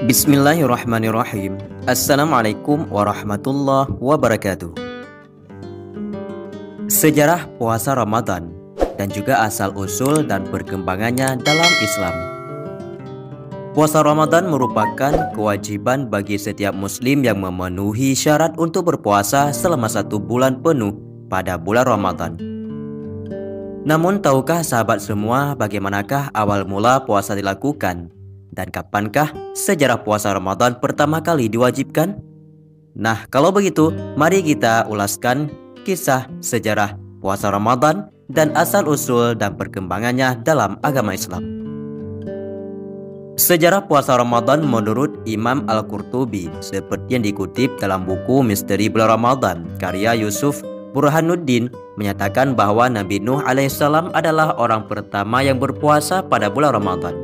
Bismillahirrahmanirrahim. Assalamualaikum warahmatullahi wabarakatuh. Sejarah puasa Ramadan dan juga asal-usul dan perkembangannya dalam Islam. Puasa Ramadan merupakan kewajiban bagi setiap muslim yang memenuhi syarat untuk berpuasa selama 1 bulan penuh pada bulan Ramadan. Namun tahukah sahabat semua bagaimanakah awal mula puasa dilakukan? Dan kapankah sejarah puasa Ramadan pertama kali diwajibkan? Nah, kalau begitu, mari kita ulaskan kisah sejarah puasa Ramadan dan asal-usul dan perkembangannya dalam agama Islam. Sejarah puasa Ramadan menurut Imam Al-Qurtubi seperti yang dikutip dalam buku Misteri Bulan Ramadan karya Yusuf Burhanuddin menyatakan bahwa Nabi Nuh alaihissalam adalah orang pertama yang berpuasa pada bulan Ramadan.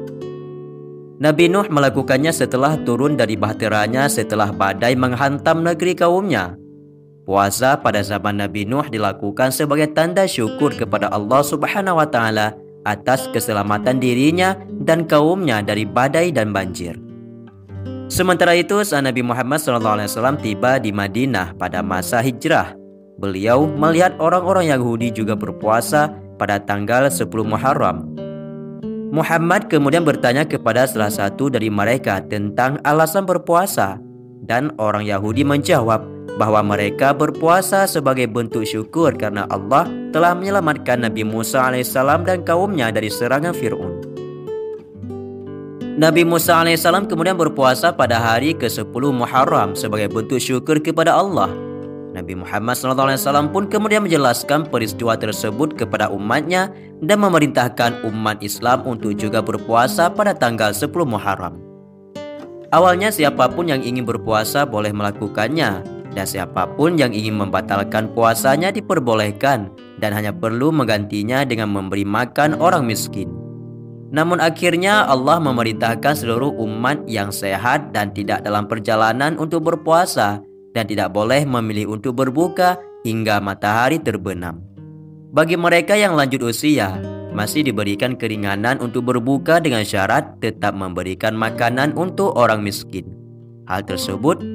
Nabi Nuh melakukannya setelah turun dari bahteranya setelah badai menghantam negeri kaumnya. Puasa pada zaman Nabi Nuh dilakukan sebagai tanda syukur kepada Allah Subhanahu wa Ta'ala atas keselamatan dirinya dan kaumnya dari badai dan banjir. Sementara itu, saat Nabi Muhammad SAW tiba di Madinah pada masa hijrah, beliau melihat orang-orang Yahudi juga berpuasa pada tanggal 10 Muharram. Muhammad kemudian bertanya kepada salah satu dari mereka tentang alasan berpuasa, dan orang Yahudi menjawab bahwa mereka berpuasa sebagai bentuk syukur karena Allah telah menyelamatkan Nabi Musa alaihissalam dan kaumnya dari serangan Fir'aun. Nabi Musa alaihissalam kemudian berpuasa pada hari ke-10 Muharram sebagai bentuk syukur kepada Allah. Nabi Muhammad SAW pun kemudian menjelaskan peristiwa tersebut kepada umatnya dan memerintahkan umat Islam untuk juga berpuasa pada tanggal 10 Muharram. Awalnya siapapun yang ingin berpuasa boleh melakukannya, dan siapapun yang ingin membatalkan puasanya diperbolehkan dan hanya perlu menggantinya dengan memberi makan orang miskin. Namun akhirnya Allah memerintahkan seluruh umat yang sehat dan tidak dalam perjalanan untuk berpuasa dan tidak boleh memilih untuk berbuka hingga matahari terbenam. Bagi mereka yang lanjut usia, masih diberikan keringanan untuk berbuka dengan syarat tetap memberikan makanan untuk orang miskin. Hal tersebut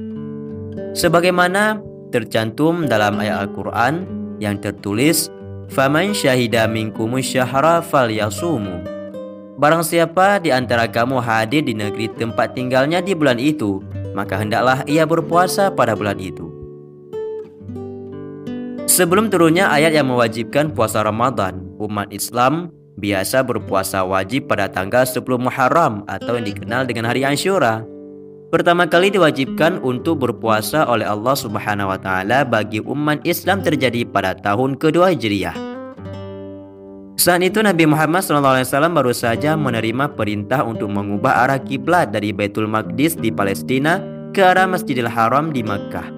sebagaimana tercantum dalam ayat Al-Quran yang tertulis, "Faman syahida minkumus syahra falyasumu." Barang siapa di antara kamu hadir di negeri tempat tinggalnya di bulan itu, maka hendaklah ia berpuasa pada bulan itu. Sebelum turunnya ayat yang mewajibkan puasa Ramadan, umat Islam biasa berpuasa wajib pada tanggal 10 Muharram atau yang dikenal dengan hari Ashura. Pertama kali diwajibkan untuk berpuasa oleh Allah Subhanahu wa Ta'ala bagi umat Islam terjadi pada tahun kedua Hijriah. Saat itu Nabi Muhammad SAW baru saja menerima perintah untuk mengubah arah kiblat dari Baitul Maqdis di Palestina ke arah Masjidil Haram di Makkah.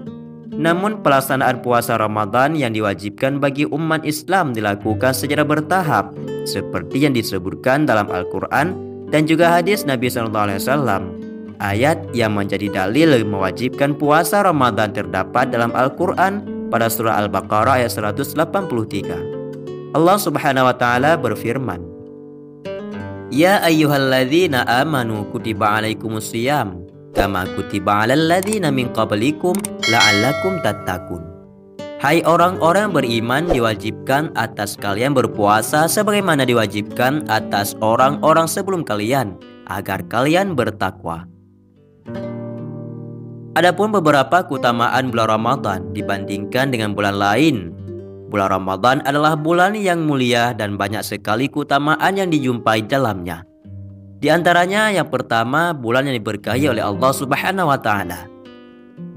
Namun pelaksanaan puasa Ramadan yang diwajibkan bagi umat Islam dilakukan secara bertahap seperti yang disebutkan dalam Al-Quran dan juga hadis Nabi SAW. Ayat yang menjadi dalil mewajibkan puasa Ramadan terdapat dalam Al-Quran pada surah Al-Baqarah ayat 183. Allah Subhanahu wa Ta'ala berfirman, "Ya ayyuhalladzina amanu kutiba alaikumusiyam kama kutiba alal ladzina min qablikum la'allakum tattaqun." Hai orang-orang beriman, diwajibkan atas kalian berpuasa sebagaimana diwajibkan atas orang-orang sebelum kalian agar kalian bertakwa. Adapun beberapa keutamaan bulan Ramadan dibandingkan dengan bulan lain. Bulan Ramadan adalah bulan yang mulia dan banyak sekali keutamaan yang dijumpai dalamnya. Di antaranya yang pertama, bulan yang diberkahi oleh Allah Subhanahu wa Ta'ala.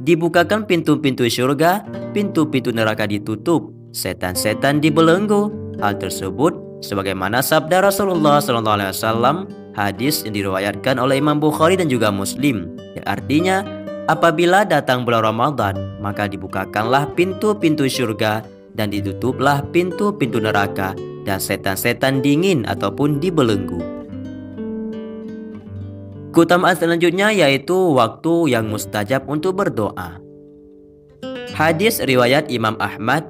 Dibukakan pintu-pintu surga, pintu-pintu neraka ditutup, setan-setan dibelenggu. Hal tersebut sebagaimana sabda Rasulullah SAW, hadis yang diriwayatkan oleh Imam Bukhari dan juga Muslim, yang artinya apabila datang bulan Ramadan, maka dibukakanlah pintu-pintu surga dan ditutuplah pintu-pintu neraka dan setan-setan dingin ataupun dibelenggu. Keutamaan selanjutnya yaitu waktu yang mustajab untuk berdoa. Hadis riwayat Imam Ahmad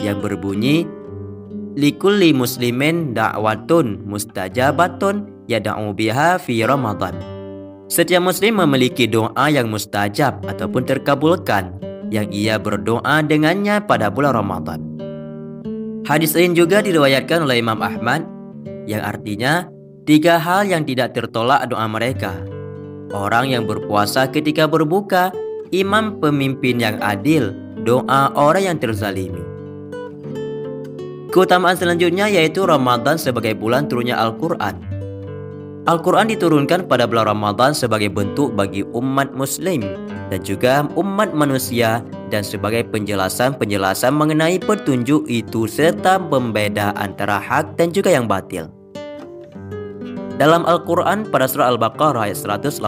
yang berbunyi, "Likulli muslimin da'watun mustajabatun yada'u biha fi Ramadan." Setiap muslim memiliki doa yang mustajab ataupun terkabulkan yang ia berdoa dengannya pada bulan Ramadan. Hadis lain juga diriwayatkan oleh Imam Ahmad yang artinya 3 hal yang tidak tertolak doa mereka. Orang yang berpuasa ketika berbuka, imam pemimpin yang adil, doa orang yang terzalimi. Keutamaan selanjutnya yaitu Ramadan sebagai bulan turunnya Al-Quran. Al-Quran diturunkan pada bulan Ramadan sebagai bentuk bagi umat muslim dan juga umat manusia dan sebagai penjelasan-penjelasan mengenai petunjuk itu serta pembeda antara hak dan juga yang batil. Dalam Al-Quran pada surah Al-Baqarah ayat 185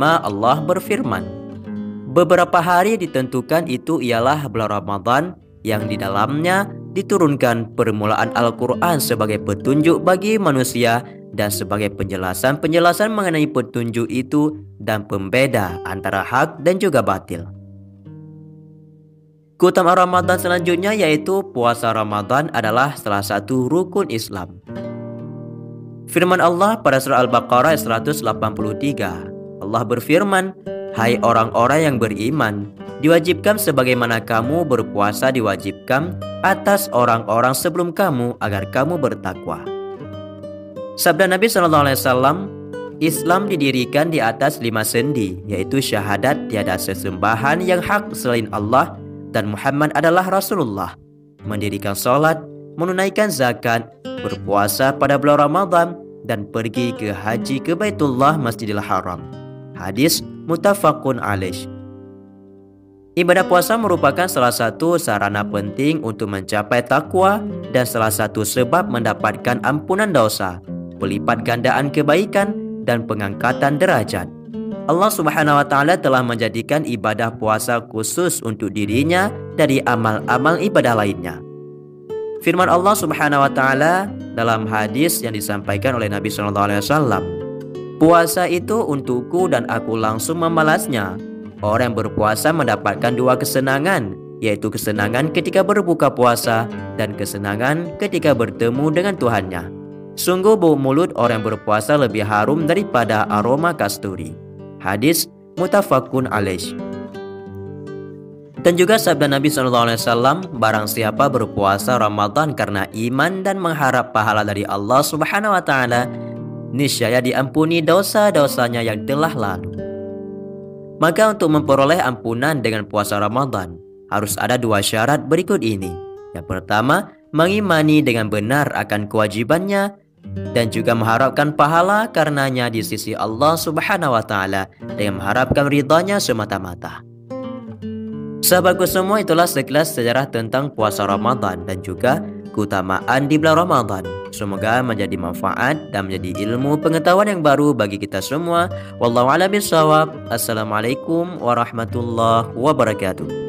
Allah berfirman, beberapa hari ditentukan itu ialah bulan Ramadan yang di dalamnya diturunkan permulaan Al-Quran sebagai petunjuk bagi manusia dan sebagai penjelasan-penjelasan mengenai petunjuk itu dan pembeda antara hak dan juga batil. Keutamaan Ramadan selanjutnya yaitu puasa Ramadan adalah salah satu rukun Islam. Firman Allah pada surah Al-Baqarah 183, Allah berfirman, hai orang-orang yang beriman, diwajibkan sebagaimana kamu berpuasa diwajibkan atas orang-orang sebelum kamu agar kamu bertakwa. Sabda Nabi SAW, Islam didirikan di atas 5 sendi, yaitu syahadat tiada sesembahan yang hak selain Allah dan Muhammad adalah Rasulullah, mendirikan sholat, menunaikan zakat, berpuasa pada bulan Ramadan, dan pergi ke haji ke Baitullah Masjidil Haram. Hadis muttafaqun alaih. Ibadah puasa merupakan salah satu sarana penting untuk mencapai takwa dan salah satu sebab mendapatkan ampunan dosa, pelipat gandaan kebaikan, dan pengangkatan derajat. Allah Subhanahu wa Ta'ala telah menjadikan ibadah puasa khusus untuk dirinya dari amal-amal ibadah lainnya. Firman Allah Subhanahu wa Ta'ala dalam hadis yang disampaikan oleh Nabi SAW, puasa itu untukku dan aku langsung membalasnya. Orang yang berpuasa mendapatkan 2 kesenangan, yaitu kesenangan ketika berbuka puasa dan kesenangan ketika bertemu dengan Tuhannya. Sungguh bau mulut orang yang berpuasa lebih harum daripada aroma kasturi. Hadis muttafaqun alaih. Dan juga sabda Nabi SAW, barang siapa berpuasa Ramadan karena iman dan mengharap pahala dari Allah Subhanahu wa Ta'ala, niscaya diampuni dosa-dosanya yang telah lalu. Maka untuk memperoleh ampunan dengan puasa Ramadan, harus ada 2 syarat berikut ini. Yang pertama, mengimani dengan benar akan kewajibannya dan juga mengharapkan pahala karenanya di sisi Allah Subhanahu wa Ta'ala dengan mengharapkan ridhanya semata-mata. Sahabatku semua, itulah sekilas sejarah tentang puasa Ramadan dan juga keutamaan di bulan Ramadan. Semoga menjadi manfaat dan menjadi ilmu pengetahuan yang baru bagi kita semua. Wallahu a'lam bishawab. Assalamualaikum warahmatullahi wabarakatuh.